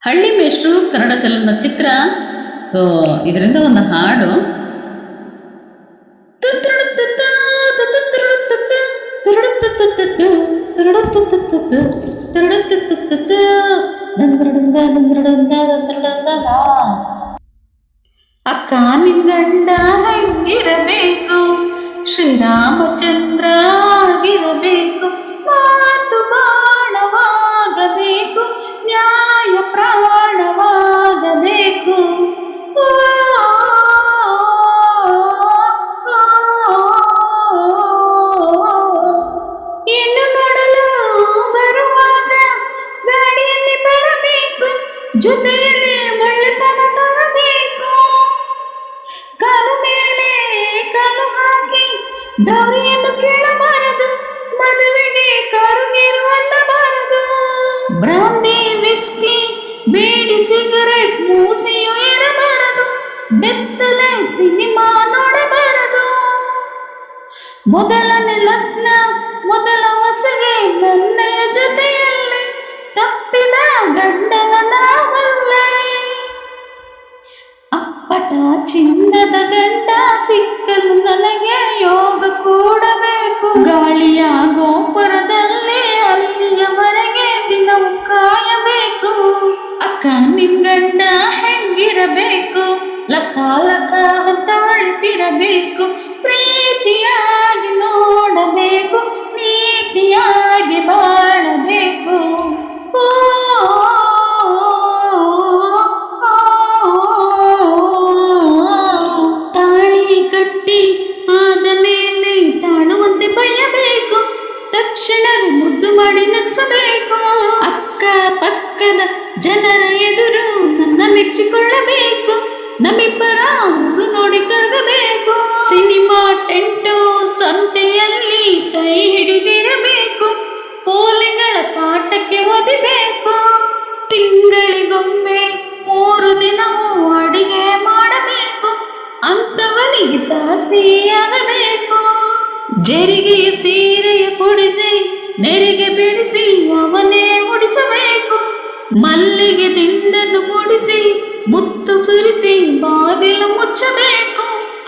ಹಳ್ಳಿ ಮೇಷ್ಟ್ರು ಕನ್ನಡ ಚಲನಚಿತ್ರ. ಸೊ ಇದರಿಂದ ಒಂದು ಹಾಡು. ಅಕ್ಕ ನಿಂಗಂಡ ಹೆಂಗಿರಬೇಕು, ಶ್ರೀರಾಮಚಂದ್ರ ಆಗಿರಬೇಕು, ಮಾತು ಬಾಣವಾಗಬೇಕು, ನ್ಯಾಯ ಪ್ರಾಣವಾಗಬೇಕು. ಹೆಣ್ಣು ನೋಡಲು ಬರುವಾಗ ಗಾಡಿಯಲ್ಲಿ ಬರಬೇಕು, ಜೊತೆಯಲ್ಲಿ ಒಳ್ಳೆತನ ತರಬೇಕು. ಕಾಲು ಮೇಲೆ ಕಾಲು ಹಾಕಿ ಡೌರಿಯನ್ನು ಕೇಳಬಾರದು, ಮದುವೆಗೆ ಕಾರುಗೇರು ಅನ್ನಬಾರದು. ಬ್ರಾಂದಿ ವಿಸ್ಕಿ ಬೀಡಿ ಸಿಗರೆಟ್ ಮೂಸೆಯೂ ಇರಬಾರದು, ಬೆತ್ತಲೆ ಸಿನಿಮಾ ನೋಡಬಾರದು. ಮೊದಲನೇ ಲಗ್ನ ಮೊದಲ ಹೊಸಗೆ ನನ್ನೆಯ ಜೊತೆಯಲ್ಲಿ, ತಪ್ಪಿದ ಗಂಡನ ನಾವಲ್ಲೇ. ಅಪ್ಪಟ ಚಿನ್ನದ ಗಂಡ ಸಿಕ್ಕಲು ನನಗೆ ಯೋಗ ಕೂಡಬೇಕು, ಗಾಳಿಯ ಗೋಪುರದಲ್ಲಿ ಅಲ್ಲಿಯವರೆಗೆ ದಿನವೂ ಕಾಯಬೇಕು. ಅಕ್ಕ ನಿಂಗಂಡ ಹೆಂಗಿರಬೇಕು, ಲಕ ಲಕ ಅಂತ ಅಳ್ತಿರಬೇಕು, ಪ್ರೀತಿಯಾಗಿ ನೋಡಬೇಕು, ನೀತಿಯಾಗಿ ಬಾಳಬೇಕು. ತಾಳಿ ಕಟ್ಟಿ ಆದ ಮೇಲೆ ತಾಳುವಂತೆ ಬಯಬೇಕು, ತಕ್ಷಣವೇ ಮುದ್ದು ಮಾಡಿ ನಗಿಸಬೇಕು. ಅಕ್ಕ ಪಕ್ಕದ ಜನರ ಎದುರು ನನ್ನ ಮೆಚ್ಚಿಕೊಳ್ಳಬೇಕು, ನಮ್ಮಿಬ್ಬರ ಊರು ನೋಡಿ ಕರಗಬೇಕು. ಸಿನಿಮಾ ಟೆಂಟು ಸಂತೆಯಲ್ಲಿ ಕೈ ಹಿಡಿದಿರಬೇಕು, ಪೋಲಿಗಳ ಕಾಟಕ್ಕೆ ಒದಿಬೇಕು. ತಿಂಗಳಿಗೊಮ್ಮೆ 3 ದಿನವೂ ಅಡಿಗೆ ಮಾಡಬೇಕು, ಅಂತವನಿಗೆ ದಾಸಿಯಾಗಬೇಕು. ಜರಿಗೆ ಸೀರೆಯ ಕೊಡಿಸಿ ನೆರಿಗೆ ಬಿಡಿಸಿ ಅವನೇ ಉಡಿಸಬೇಕು, ಮಲ್ಲಿಗೆ ದಿಂಡನ್ನು ಮೂಡಿಸಿ ಮುತ್ತು ಸುರಿಸಿ ಬಾಗಿಲು ಮುಚ್ಚಬೇಕು.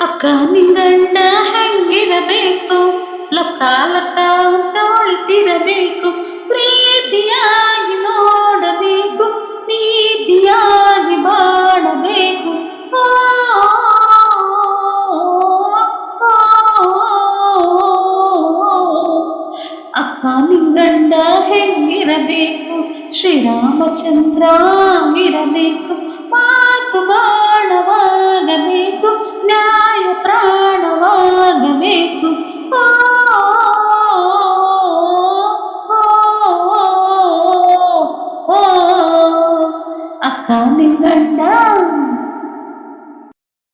ಅಕ್ಕ ನಿಂಗಂಡ ಹೆಂಗಿರಬೇಕು, ಲಕ ಲಕ ಅಂತ ಅಳ್ತಿರಬೇಕು, ಪ್ರೀತಿಯಾಗಿ ನೋಡಬೇಕು, ನೀತಿಯಾಗಿ ಬಾಳಬೇಕು. ಅಕ್ಕ ನಿಂಗಂಡ ಹೆಂಗಿರಬೇಕು, ಶ್ರೀರಾಮಚಂದ್ರ ಆಗಿರಬೇಕು, ಮಾತು ಬಾಣವಾಗಬೇಕು, ನ್ಯಾಯ ಪ್ರಾಣವಾಗಬೇಕು. ಅಕ್ಕ ನಿಂಗಂಡ